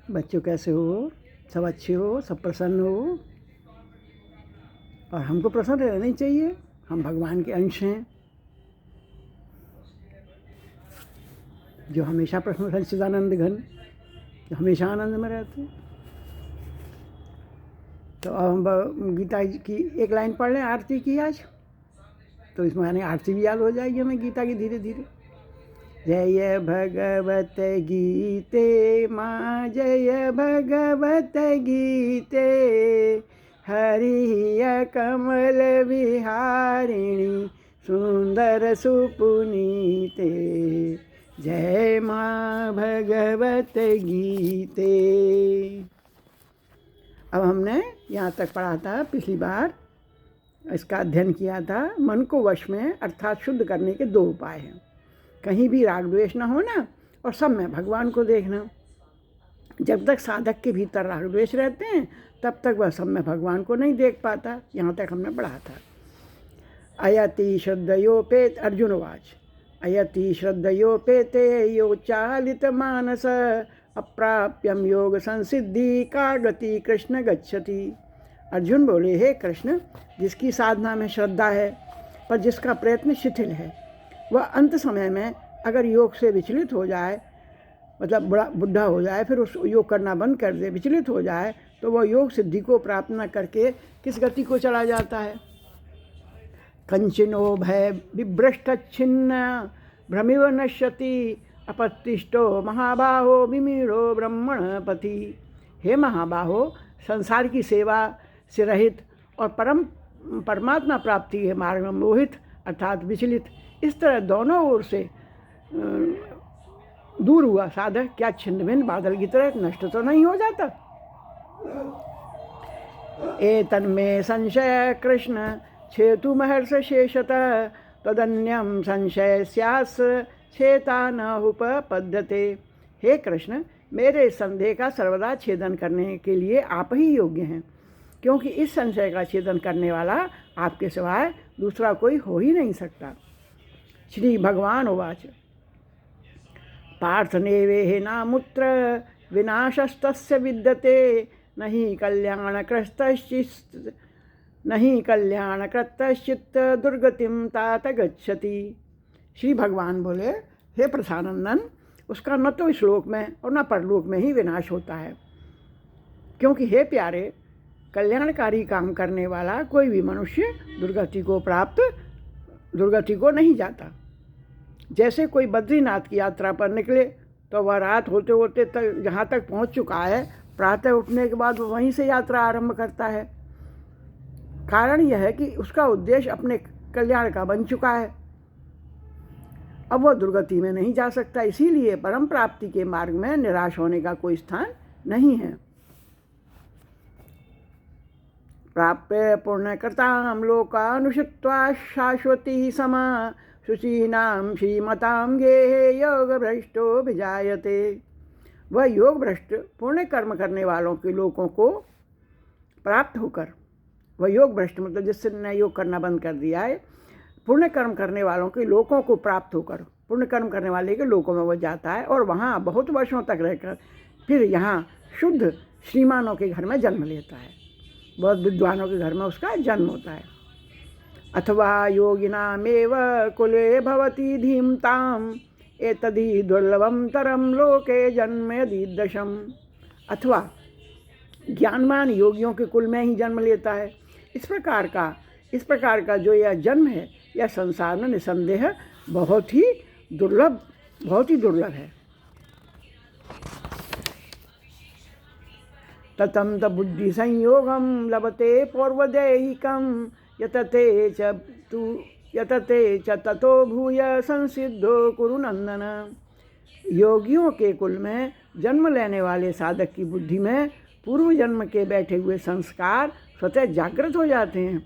बच्चों कैसे हो? सब अच्छे हो? सब प्रसन्न हो? और हमको प्रसन्न रहना ही चाहिए, हम भगवान के अंश हैं जो हमेशा प्रसन्न, सच्चिदानंद घन, जो हमेशा आनंद में रहते हैं। तो अब हम गीता की एक लाइन पढ़ लें आरती की आज, तो इसमें यानी आरती भी याद हो जाएगी हमें गीता की धीरे धीरे। जय भगवत गीते माँ, जय भगवत गीते, हरिय कमल विहारिणी सुंदर सुपुनीते। जय माँ भगवत गीते। अब हमने यहाँ तक पढ़ा था पिछली बार, इसका अध्ययन किया था। मन को वश में अर्थात शुद्ध करने के 2 उपाय हैं। कहीं भी राग द्वेष न होना और सब में भगवान को देखना। जब तक साधक के भीतर राग द्वेष रहते हैं तब तक वह सब में भगवान को नहीं देख पाता। यहाँ तक हमने पढ़ा था। अयति श्रद्धयोपेत, अर्जुन उवाच, अयति श्रद्धयोपेते योचालित मानस, अप्राप्यम योग संसिद्धि का गति कृष्ण गच्छति। अर्जुन बोले, हे कृष्ण, जिसकी साधना में श्रद्धा है पर जिसका प्रयत्न शिथिल है, वह अंत समय में अगर योग से विचलित हो जाए, मतलब बुढ़ा हो जाए, फिर उस योग करना बंद कर दे, विचलित हो जाए, तो वह योग सिद्धि को प्राप्त न करके किस गति को चला जाता है। कंचिनो भय विभ्रष्ट छिन्न भ्रमिव नश्यति, अपतिष्ठो महाबाहो विमीढ़ो ब्रह्मणपति। हे महाबाहो, संसार की सेवा से रहित और परमात्मा प्राप्ति के मार्ग में मोहित अर्थात विचलित, इस तरह दोनों ओर से दूर हुआ साधक क्या छिन्न भिन्न बादल की तरह नष्ट तो नहीं हो जाता। एतन्मे संशय कृष्ण छेतु महर्ष शेषतः, तदन्यम संशय स्यास छेता न उपपद्यते। हे कृष्ण, मेरे संदेह का सर्वदा छेदन करने के लिए आप ही योग्य हैं, क्योंकि इस संशय का छेदन करने वाला आपके सिवाय दूसरा कोई हो ही नहीं सकता। श्री भगवान उवाच, पार्थ नैवेह नामुत्र विनाशस्तस्य विद्यते, नहीं कल्याणकृतश्चित् दुर्गतिम तात गच्छति। श्री भगवान बोले, हे प्रसानंदन, उसका न तो श्लोक में और न परलोक में ही विनाश होता है, क्योंकि हे प्यारे, कल्याणकारी काम करने वाला कोई भी मनुष्य दुर्गति को नहीं जाता। जैसे कोई बद्रीनाथ की यात्रा पर निकले तो वह रात होते होते तक जहाँ तक पहुँच चुका है, प्रातः उठने के बाद वह वहीं से यात्रा आरंभ करता है। कारण यह है कि उसका उद्देश्य अपने कल्याण का बन चुका है, अब वह दुर्गति में नहीं जा सकता। इसीलिए परम प्राप्ति के मार्ग में निराश होने का कोई स्थान नहीं है। प्राप्य पुण्यकृतां लोकानुषित्वा शाश्वती समा, शुचीनां श्रीमतां गेहे योग भ्रष्टो विजायते। वह योग भ्रष्ट पुण्य कर्म करने वालों के लोगों को प्राप्त होकर, वह योग भ्रष्ट मतलब जिसने योग करना बंद कर दिया है, पुण्य कर्म करने वालों के लोगों को प्राप्त होकर पुण्य कर्म करने वाले के लोगों में वह जाता है और वहाँ बहुत वर्षों तक रहकर फिर यहाँ शुद्ध श्रीमानों के घर में जन्म लेता है, बहुत विद्वानों के घर में उसका जन्म होता है। अथवा योगिनामेव कुले भवति धीमताम, एतदि दुर्लभम तरम लोके जन्म यदीदृशम। अथवा ज्ञानवान योगियों के कुल में ही जन्म लेता है। इस प्रकार का जो यह जन्म है, यह संसार में निसंदेह बहुत ही दुर्लभ है। ततम त बुद्धि संयोगम लभते पौर्वदैहिकम, यतते च ततो भूय संसिद्धो कुरु नंदन। योगियों के कुल में जन्म लेने वाले साधक की बुद्धि में पूर्व जन्म के बैठे हुए संस्कार स्वतः जागृत हो जाते हैं।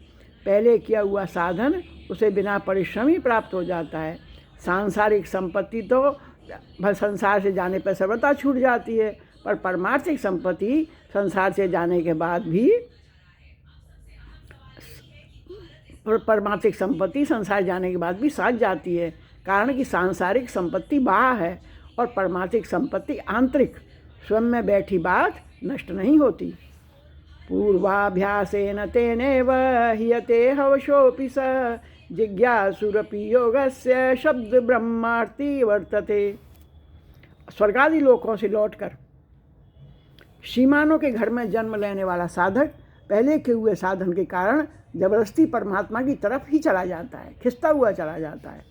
पहले किया हुआ साधन उसे बिना परिश्रम ही प्राप्त हो जाता है। सांसारिक संपत्ति तो संसार से जाने पर सर्वथा छूट जाती है, पर परमार्थिक संपत्ति संसार से जाने के बाद भी साथ जाती है। कारण कि सांसारिक संपत्ति बाह्य है और परमार्थिक संपत्ति आंतरिक स्वयं में बैठी बात नष्ट नहीं होती। पूर्वाभ्यासेन तेनेव हीयते हवशोऽपि स जिज्ञासुरपि योगस्य शब्द ब्रह्मार्ति वर्तते। स्वर्गादि लोकों से लौटकर श्रीमानों के घर में जन्म लेने वाला साधक पहले के हुए साधन के कारण जबरदस्ती परमात्मा की तरफ ही चला जाता है, खिंचता हुआ चला जाता है।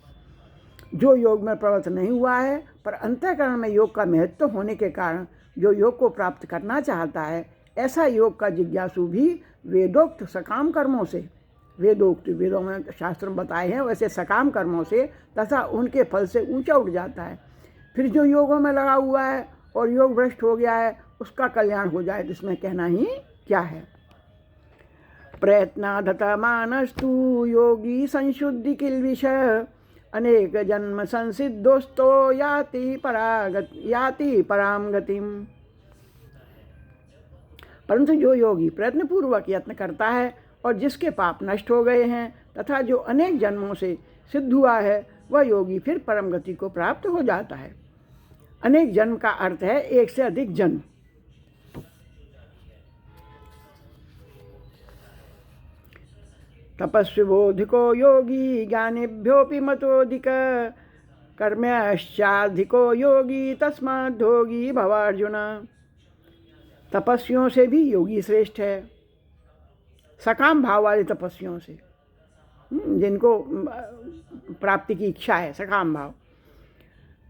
जो योग में प्रवृत्त नहीं हुआ है पर अंतःकरण में योग का महत्व होने के कारण जो योग को प्राप्त करना चाहता है, ऐसा योग का जिज्ञासु भी वेदोक्त सकाम कर्मों से, वेदोक्त वेदों में शास्त्र में बताए हैं वैसे सकाम कर्मों से तथा उनके फल से ऊंचा उठ जाता है। फिर जो योगों में लगा हुआ है और योग भ्रष्ट हो गया है उसका कल्याण हो जाए, इसमें कहना ही क्या है। प्रयत्नाधत मानस्तु योगी संशुद्धि किल्विष अनेक जन्म संसिद्धोस्तो याति पराम गतिम। परंतु जो योगी प्रयत्न पूर्वक यत्न करता है और जिसके पाप नष्ट हो गए हैं तथा जो अनेक जन्मों से सिद्ध हुआ है वह योगी फिर परम गति को प्राप्त हो जाता है। अनेक जन्म का अर्थ है एक से अधिक जन्म। तपस्विबोधिको योगी ज्ञानेभ्योऽपि मतोऽधिक कर्म्याश्चाधिको योगी तस्माद्योगी भवार्जुन। तपस्वियों से भी योगी श्रेष्ठ है, सकाम भाव वाले तपस्वियों से, जिनको प्राप्ति की इच्छा है, सकाम भाव।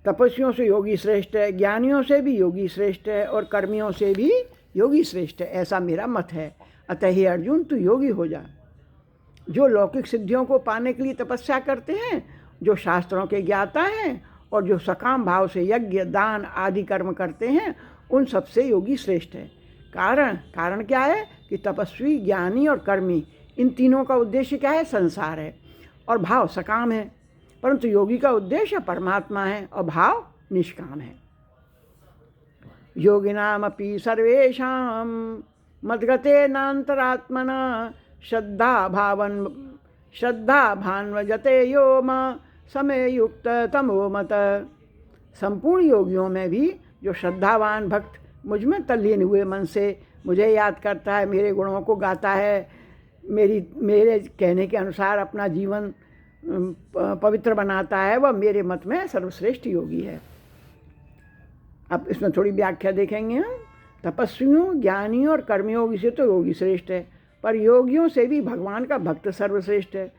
तपस्वियों से योगी श्रेष्ठ है, ज्ञानियों से भी योगी श्रेष्ठ है और कर्मियों से भी योगी श्रेष्ठ है, ऐसा मेरा मत है। अतः हे अर्जुन तू योगी हो जा। जो लौकिक सिद्धियों को पाने के लिए तपस्या करते हैं, जो शास्त्रों के ज्ञाता हैं और जो सकाम भाव से यज्ञ दान आदि कर्म करते हैं, उन सबसे योगी श्रेष्ठ है। कारण क्या है कि तपस्वी ज्ञानी और कर्मी इन तीनों का उद्देश्य क्या है, संसार है और भाव सकाम है। परंतु योगी का उद्देश्य परमात्मा है और भाव निष्काम है। योगिनामपि सर्वेषां मद्गतेनान्तरात्मना श्रद्धा भान्वजते यो समय युक्त तमो मत। संपूर्ण योगियों में भी जो श्रद्धावान भक्त मुझ में तल्लीन हुए मन से मुझे याद करता है, मेरे गुणों को गाता है, मेरे कहने के अनुसार अपना जीवन पवित्र बनाता है, वह मेरे मत में सर्वश्रेष्ठ योगी है। अब इसमें थोड़ी व्याख्या देखेंगे हम। तपस्वियों ज्ञानियों और कर्मयोगी से तो योगी श्रेष्ठ है, पर योगियों से भी भगवान का भक्त सर्वश्रेष्ठ है।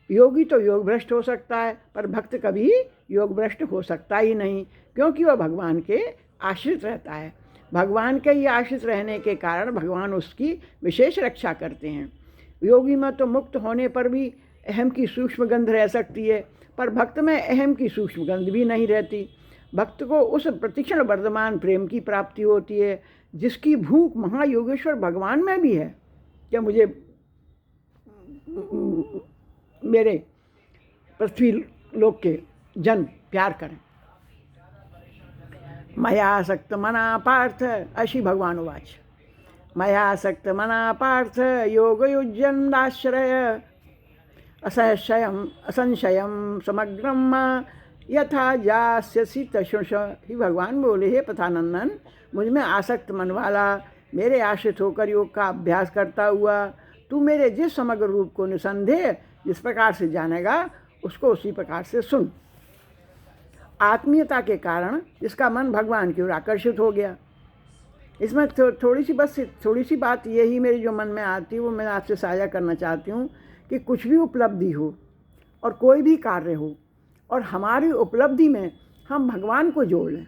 योगी तो योग भ्रष्ट हो सकता है पर भक्त कभी योग भ्रष्ट हो सकता ही नहीं, क्योंकि वह भगवान के आश्रित रहता है। भगवान के ही आश्रित रहने के कारण भगवान उसकी विशेष रक्षा करते हैं। योगी में तो मुक्त होने पर भी अहम की सूक्ष्म गंध रह सकती है, पर भक्त में अहम की सूक्ष्म गंध भी नहीं रहती। भक्त को उस प्रतिक्षण वर्धमान प्रेम की प्राप्ति होती है जिसकी भूख महायोगेश्वर भगवान में भी है। क्या मुझे मेरे पृथ्वी लोक के जन प्यार करें। मयासक्त मना पार्थ, अशी भगवान उवाच। मयासक्त मना पार्थ योगयुज्यन्दाश्रय असंशयम समग्रम यथा जास्यसि तशुष। ही भगवान बोले, हे पथानंदन, मुझ में आसक्त मन वाला, मेरे आश्रित होकर योग का अभ्यास करता हुआ तू मेरे जिस समग्र रूप को निसंदेह जिस प्रकार से जानेगा उसको उसी प्रकार से सुन। आत्मीयता के कारण जिसका मन भगवान की ओर आकर्षित हो गया। इसमें थोड़ी सी बात यही मेरे जो मन में आती है वो मैं आपसे साझा करना चाहती हूँ कि कुछ भी उपलब्धि हो और कोई भी कार्य हो और हमारी उपलब्धि में हम भगवान को जोड़ लें,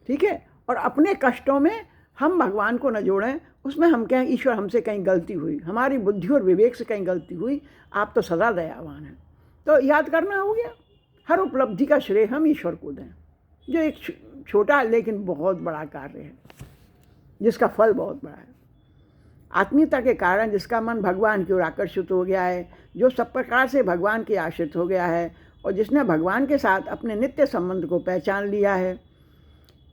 ठीक है, और अपने कष्टों में हम भगवान को न जोड़ें। उसमें हम कहें ईश्वर हमसे कहीं गलती हुई, हमारी बुद्धि और विवेक से कहीं गलती हुई, आप तो सदा दयावान हैं। तो याद करना हो गया, हर उपलब्धि का श्रेय हम ईश्वर को दें, जो एक छोटा लेकिन बहुत बड़ा कार्य है जिसका फल बहुत बड़ा है। आत्मीयता के कारण जिसका मन भगवान की ओर आकर्षित हो गया है, जो सब प्रकार से भगवान के आश्रित हो गया है और जिसने भगवान के साथ अपने नित्य संबंध को पहचान लिया है,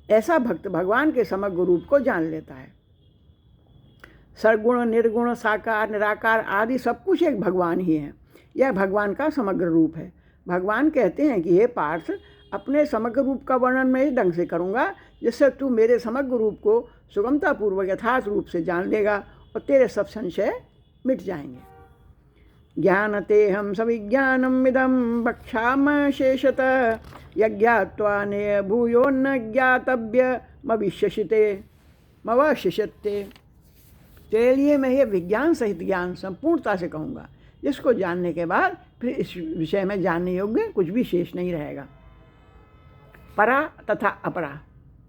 ऐसा भक्त भगवान के समग्र रूप को जान लेता है। सरगुण निर्गुण साकार निराकार आदि सब कुछ एक भगवान ही है। यह भगवान का समग्र रूप है। भगवान कहते हैं कि हे पार्थ, अपने समग्र रूप का वर्णन मैं इस ढंग से करूँगा जिससे तू मेरे समग्र रूप को सुगमतापूर्वक यथार्थ रूप से जान लेगा और तेरे सब संशय मिट जाएंगे। ज्ञानते हम सविज्ञानम इदम वक्ष्यामः शेषतः यज्ञात्वा ने भूयो न ज्ञातव्य मवशिष्यते। तेरे लिए मैं ये विज्ञान सहित ज्ञान संपूर्णता से कहूँगा जिसको जानने के बाद फिर इस विषय में जानने योग्य कुछ भी शेष नहीं रहेगा। परा तथा अपरा,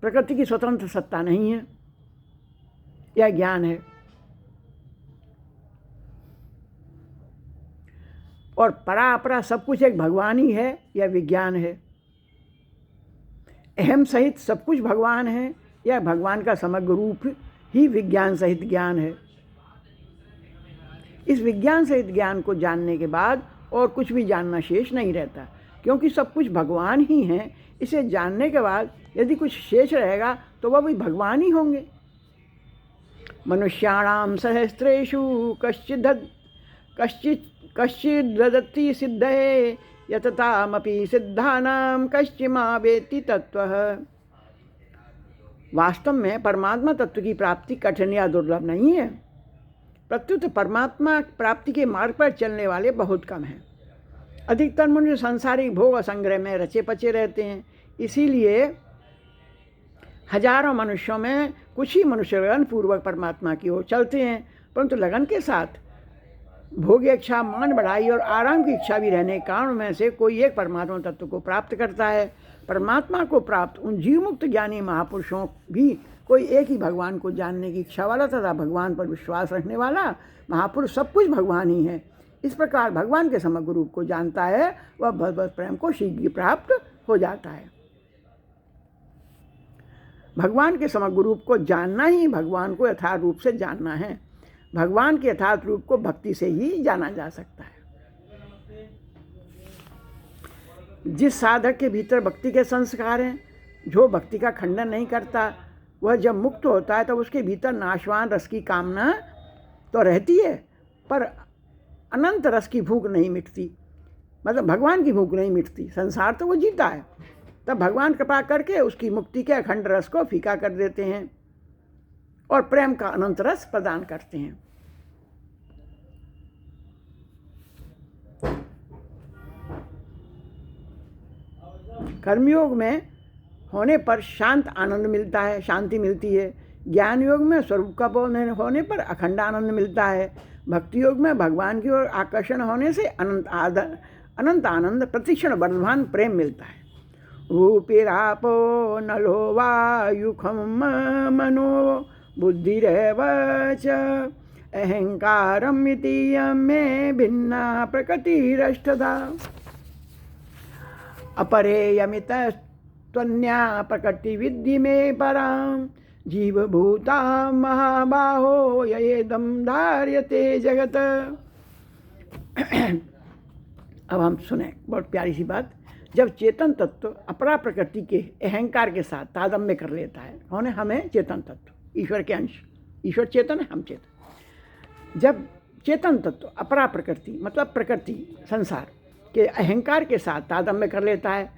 प्रकृति की स्वतंत्र सत्ता नहीं है, यह ज्ञान है। और परा अपरा सब कुछ एक भगवान ही है, यह विज्ञान है। अहम सहित सब कुछ भगवान है, यह भगवान का समग्र रूप ही विज्ञान सहित ज्ञान है। इस विज्ञान सहित ज्ञान को जानने के बाद और कुछ भी जानना शेष नहीं रहता, क्योंकि सब कुछ भगवान ही है। इसे जानने के बाद यदि कुछ शेष रहेगा तो वह भी भगवान ही होंगे। मनुष्याणाम सहस्रेषु कश्चिददति सिद्धये यततामपि सिद्धानाम कश्चिमा वेत्ति तत्वः। वास्तव में परमात्मा तत्व की प्राप्ति कठिन या दुर्लभ नहीं है, प्रत्युत परमात्मा प्राप्ति के मार्ग पर चलने वाले बहुत कम हैं। अधिकतर मनुष्य सांसारिक भोग और संग्रह में रचे पचे रहते हैं। इसीलिए हजारों मनुष्यों में कुछ ही मनुष्य लगन पूर्वक परमात्मा की ओर चलते हैं, परंतु लगन के साथ भोग इच्छा, मान बढ़ाई और आराम की इच्छा भी रहने के कारण में से कोई एक परमात्मा तत्व को प्राप्त करता है। परमात्मा को प्राप्त उन जीव मुक्त ज्ञानी महापुरुषों भी कोई एक ही भगवान को जानने की इच्छा वाला तथा भगवान पर विश्वास रखने वाला महापुरुष सब कुछ भगवान ही है। इस प्रकार भगवान के समग्र रूप को जानता है, वह भगवत प्रेम को शीघ्र प्राप्त हो जाता है। भगवान के समग्र रूप को जानना ही भगवान को यथार्थ रूप से जानना है। भगवान के यथार्थ रूप को भक्ति से ही जाना जा सकता है। जिस साधक के भीतर भक्ति के संस्कार हैं, जो भक्ति का खंडन नहीं करता, वह जब मुक्त होता है तब उसके भीतर नाशवान रस की कामना तो रहती है, पर अनंत रस की भूख नहीं मिटती, मतलब भगवान की भूख नहीं मिटती। संसार तो वो जीता है, तब भगवान कृपा करके उसकी मुक्ति के अखंड रस को फीका कर देते हैं और प्रेम का अनंत रस प्रदान करते हैं। कर्मयोग में होने पर शांत आनंद मिलता है, शांति मिलती है। ज्ञान योग में स्वरूप का बोध होने पर अखंड आनंद मिलता है। भक्ति योग में भगवान की ओर आकर्षण होने से अनंत आनंद, प्रतिक्षण वर्धमान प्रेम मिलता है। रूपिरापो नलो वायुखम मनो बुद्धिरेव च अहंकारम इति मे भिन्ना प्रकृतिरष्टधा। अपरेयमित त्वन्या प्रकृति विद्धि में पराम जीवभूता महाबाहो येदम धार्यते जगत। अब हम सुने बहुत प्यारी सी बात। जब चेतन तत्व अपरा प्रकृति के अहंकार के साथ तादात्म्य कर लेता है, कौन है? हमें चेतन तत्व, ईश्वर के अंश, ईश्वर चेतन है, हम चेतन। जब चेतन तत्व अपरा प्रकृति मतलब प्रकृति संसार के अहंकार के साथ तादात्म्य कर लेता है,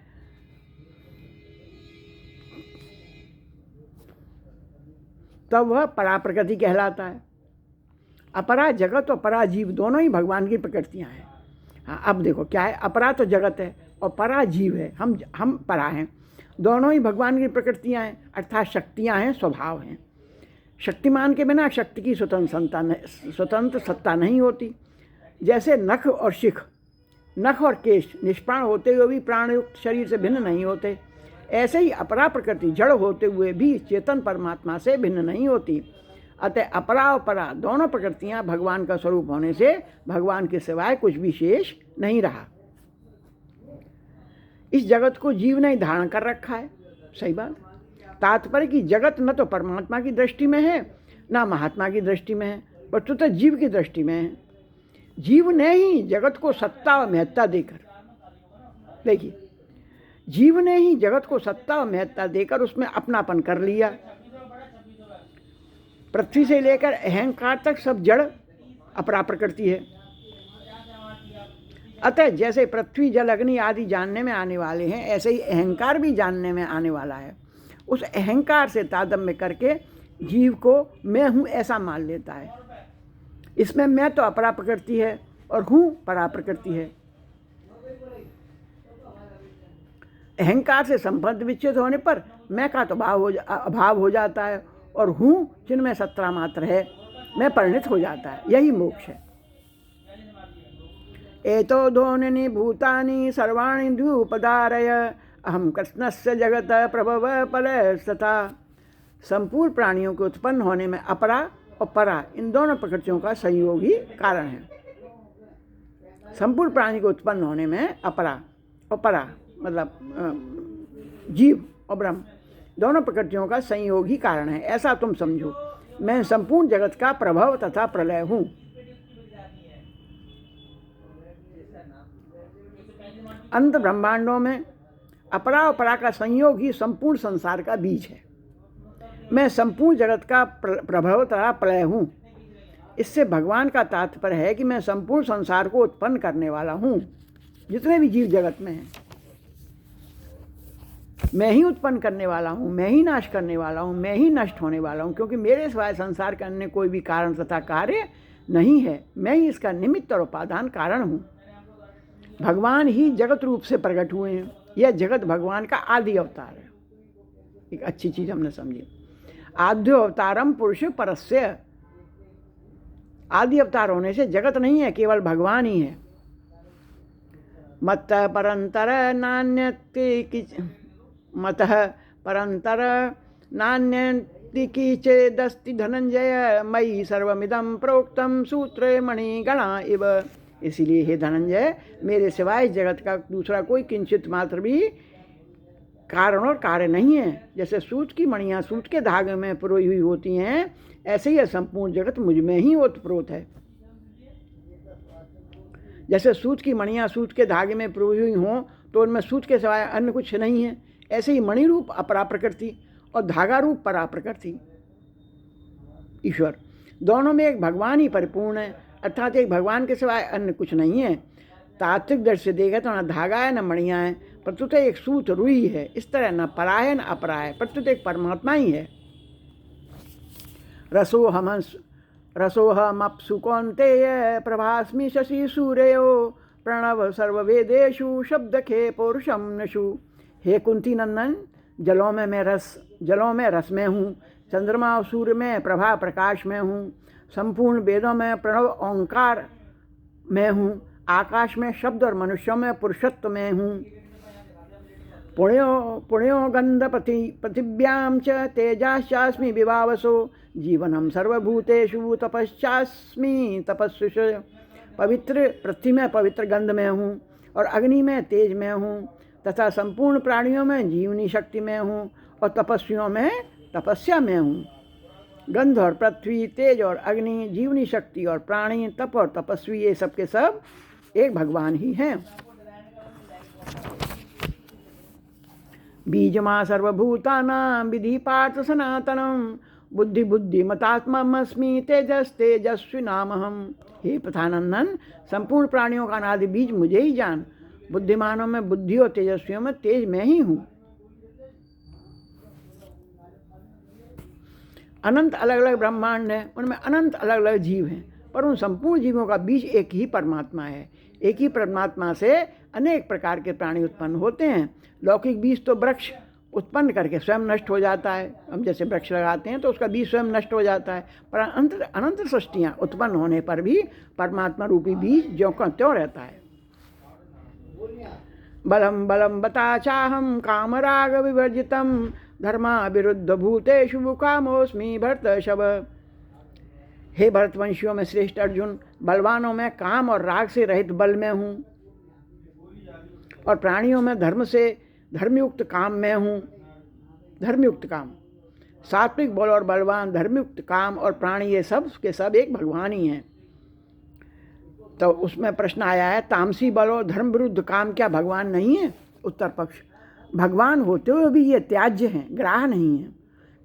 तब वह परा प्रकृति कहलाता है। अपरा जगत और परा जीव दोनों ही भगवान की प्रकृतियां हैं। हाँ, अब देखो क्या है, अपरा तो जगत है और परा जीव है, हम परा हैं। दोनों ही भगवान की प्रकृतियां हैं, अर्थात शक्तियां हैं, स्वभाव हैं। शक्तिमान के बिना शक्ति की स्वतंत्र सत्ता नहीं होती। जैसे नख और शिख, नख और केश निष्प्राण होते हुए भी प्राणयुक्त शरीर से भिन्न नहीं होते, ऐसे ही अपरा प्रकृति जड़ होते हुए भी चेतन परमात्मा से भिन्न नहीं होती। अतः अपरा और परा दोनों प्रकृतियां भगवान का स्वरूप होने से भगवान के सिवाय कुछ भी शेष नहीं रहा। इस जगत को जीव ने धारण कर रखा है, सही बात। तात्पर्य कि जगत न तो परमात्मा की दृष्टि में है, न महात्मा की दृष्टि में है, वस्तुतः जीव की दृष्टि में है। जीव ने ही जगत को सत्ता और महत्ता देकर, देखिए, जीव ने ही जगत को सत्ता और महत्ता देकर उसमें अपनापन कर लिया। पृथ्वी से लेकर अहंकार तक सब जड़ अपरा प्रकृति है। अतः जैसे पृथ्वी जल अग्नि आदि जानने में आने वाले हैं, ऐसे ही अहंकार भी जानने में आने वाला है। उस अहंकार से तादात्म्य करके जीव को मैं हूँ ऐसा मान लेता है। इसमें मैं तो अपरा प्रकृति है और हूँ परा प्रकृति है। अहंकार से संबंध विच्छेद होने पर मैं का तो अभाव हो जाता है और हूँ जिनमें सत्ता मात्र है मैं परिणित हो जाता है। यही मोक्ष है। एतो दोननि भूतानि सर्वाणि द्युपदारय अहम कृष्णस्य जगत प्रभव फलस्तथा। संपूर्ण प्राणियों के उत्पन्न होने में अपरा और परा इन दोनों प्रकृतियों का संयोग ही कारण है। संपूर्ण प्राणी को उत्पन्न होने में अपरा और परा मतलब जीव और ब्रह्म दोनों प्रकृतियों का संयोग ही कारण है, ऐसा तुम समझो। मैं संपूर्ण जगत का प्रभव तथा प्रलय हूँ। अंत ब्रह्मांडों में अपरा और परा का संयोग ही संपूर्ण संसार का बीज है। मैं संपूर्ण जगत का प्रभव तथा प्रलय हूँ। इससे भगवान का तात्पर्य है कि मैं संपूर्ण संसार को उत्पन्न करने वाला हूँ। जितने भी जीव जगत में हैं मैं ही उत्पन्न करने वाला हूँ, मैं ही नाश करने वाला हूँ, मैं ही नष्ट होने वाला हूँ, क्योंकि मेरे सिवाय संसार के अन्य कोई भी कारण तथा कार्य नहीं है। मैं ही इसका निमित्त और उपादान कारण हूँ। भगवान ही जगत रूप से प्रकट हुए हैं। यह जगत भगवान का आदि अवतार है। एक अच्छी चीज हमने समझी। आद्यो अवतारम पुरुष परस्य। आदि अवतार होने से जगत नहीं है, केवल भगवान ही है। मत परंतर नान्यति कीचेदस्ति धनंजय मयि सर्वमिदं प्रोक्तम सूत्रे मणिगणा इव। इसीलिए हे धनंजय, मेरे सिवाय जगत का दूसरा कोई किंचित मात्र भी कारण और कार्य नहीं है। जैसे सूत की मणियाँ सूत के धागे में पिरोई हुई होती हैं, ऐसे ही संपूर्ण जगत मुझ में ही ओतप्रोत है। जैसे सूत की मणियाँ सूत के धागे में पिरोई हुई हों तो उनमें सूत के सिवाय अन्य कुछ नहीं है, ऐसे ही मणि रूप अपरा प्रकृति और धागा रूप परा प्रकृति ईश्वर, दोनों में एक भगवान ही परिपूर्ण है। अर्थात एक भगवान के सिवाय अन्य कुछ नहीं है। तात्विक दृष्टि से देखें तो न धागा है न मणियाँ हैं, प्रत्युत एक सूत रुई है। इस तरह न परा है न अपरा है, प्रत्युत एक परमात्मा ही है। रसोहमप्सु कौन्तेय प्रभास्मि शशि सूर्यो प्रणव सर्ववेदेषु शब्दखे पौरुषम नशु। हे कुंती नंदन, जलों में रस में हूँ, चंद्रमा और सूर्य में प्रभा प्रकाश में हूँ, संपूर्ण वेदों में प्रणव ओंकार में हूँ, आकाश में शब्द और मनुष्यों में पुरुषत्व में हूँ। पुण्यो गंध पृथिव्यां च तेजाश्चास्मि विभावसो जीवनम सर्वभूतेषु तपश्चास्मि तपस्विषु। पवित्र पृथ्वी में पवित्र गंध में हूँ और अग्नि में तेज में हूँ तथा संपूर्ण प्राणियों में जीवनी शक्ति में हूँ और तपस्वियों में तपस्या में हूँ। गंध और पृथ्वी, तेज और अग्नि, जीवनी शक्ति और प्राणी, तप और तपस्वी, ये सब के सब एक भगवान ही हैं। बीजमा सर्वभूतानां विधि पार्थ सनातनम बुद्धि बुद्धिमतात्मस्मि तेजस्तेजस्वी नामहम। हे पथानंदन, संपूर्ण प्राणियों का अनादि बीज मुझे ही जान। बुद्धिमानों में बुद्धि और तेजस्वियों में तेज मैं ही हूँ। अनंत अलग अलग ब्रह्मांड हैं, उनमें अनंत अलग अलग जीव हैं, पर उन संपूर्ण जीवों का बीज एक ही परमात्मा है। एक ही परमात्मा से अनेक प्रकार के प्राणी उत्पन्न होते हैं। लौकिक बीज तो वृक्ष उत्पन्न करके स्वयं नष्ट हो जाता है। हम जैसे वृक्ष लगाते हैं तो उसका बीज स्वयं नष्ट हो जाता है, पर अनंत सृष्टियाँ उत्पन्न होने पर भी परमात्मा रूपी बीज ज्यों का त्यों रहता है। बलम बलम बता चाहम कामराग विवर्जितम धर्मा विरुद्ध भूतेषु कामोस्मि भरतर्षभ। हे भरतवंशियों में श्रेष्ठ अर्जुन, बलवानों में काम और राग से रहित बल में हूँ और प्राणियों में धर्मयुक्त काम में हूँ। धर्मयुक्त काम, सात्विक बल और बलवान, धर्मयुक्त काम और प्राणी, ये सब के सब एक भगवान ही हैं। तो उसमें प्रश्न आया है, तामसी बल और धर्म विरुद्ध काम क्या भगवान नहीं है? उत्तर पक्ष, भगवान होते हुए भी ये त्याज्य हैं, ग्राह्य नहीं है।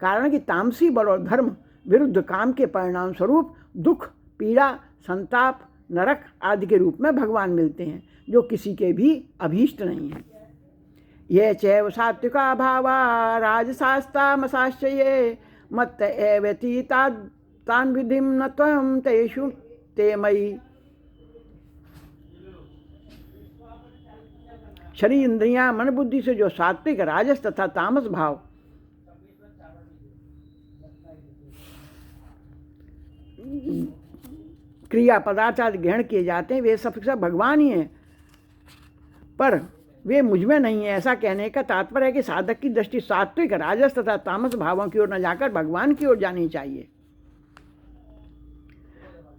कारण कि तामसी बल और धर्म विरुद्ध काम के परिणाम स्वरूप दुख, पीड़ा, संताप, नरक आदि के रूप में भगवान मिलते हैं। जो किसी के भी अभीष्ट नहीं है। ये चैव सात्विका भावा राजसास्तामसाश्च ये मत्त एवति तान् विधिं न त्वं तेषु ते मयि। शरीर, इंद्रियां, मन, बुद्धि से जो सात्विक, राजस तथा तामस भाव क्रिया पदार्थ आदि ग्रहण किए जाते हैं वे सब भगवान ही हैं, पर वे मुझ में नहीं है। ऐसा कहने का तात्पर्य है कि साधक की दृष्टि सात्विक, राजस तथा तामस भावों की ओर न जाकर भगवान की ओर जानी चाहिए।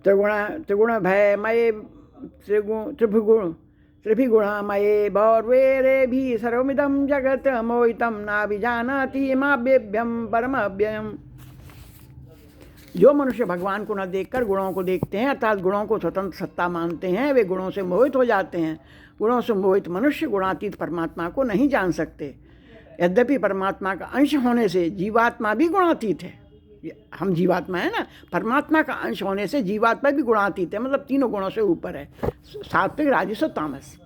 त्रिगुण भयमये त्रिभिगुणमये भौर्वेरे भी सर्वमिदं जगत् मोहितं नाभिजानाति माभ्यभ्यं परमव्ययम्। जो मनुष्य भगवान को न देखकर गुणों को देखते हैं अर्थात गुणों को स्वतंत्र सत्ता मानते हैं, वे गुणों से मोहित हो जाते हैं। गुणों से मोहित मनुष्य गुणातीत परमात्मा को नहीं जान सकते। यद्यपि परमात्मा का अंश होने से जीवात्मा भी गुणातीत है, हम जीवात्मा है ना, परमात्मा का अंश होने से जीवात्मा भी गुणातीत है, मतलब तीनों गुणों से ऊपर है, सात्विक, राजस और तामस।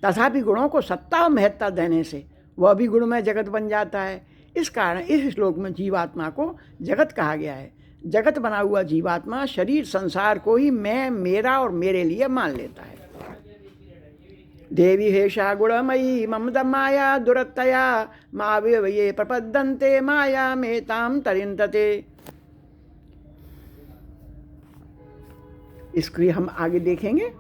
तथापि गुणों को सत्ता और महत्ता देने से वह भी गुणमय जगत बन जाता है। इस कारण इस श्लोक में जीवात्मा को जगत कहा गया है। जगत बना हुआ जीवात्मा शरीर संसार को ही मैं, मेरा और मेरे लिए मान लेता है। देवी हेषा गुणमयी ममद माया दुरत्तया मावेव ये प्रपद्यन्ते माया मेताम तरिंतते। इसकी हम आगे देखेंगे,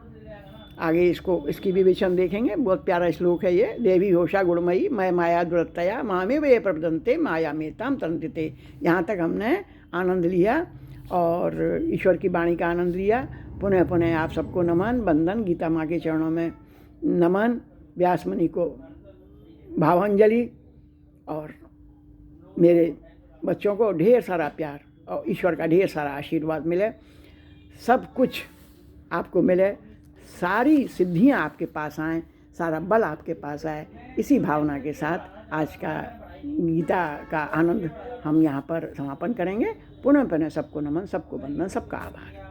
आगे इसकी विवेचन देखेंगे। बहुत प्यारा श्लोक है ये। देवी होषा गुणमयी मैं माया दुरत्तया मामेव ये प्रपद्यन्ते माया मेताम तरिंतते। यहाँ तक हमने आनंद लिया और ईश्वर की वाणी का आनंद लिया। पुनः पुनः आप सबको नमन, वंदन, गीता माँ के चरणों में नमन, व्यास मुनि को भावांजलि और मेरे बच्चों को ढेर सारा प्यार और ईश्वर का ढेर सारा आशीर्वाद मिले, सब कुछ आपको मिले, सारी सिद्धियां आपके पास आएँ, सारा बल आपके पास आए। इसी भावना के साथ आज का गीता का आनंद हम यहाँ पर समापन करेंगे। पुनः पुनः सबको नमन, सबको वंदन, सबका आभार।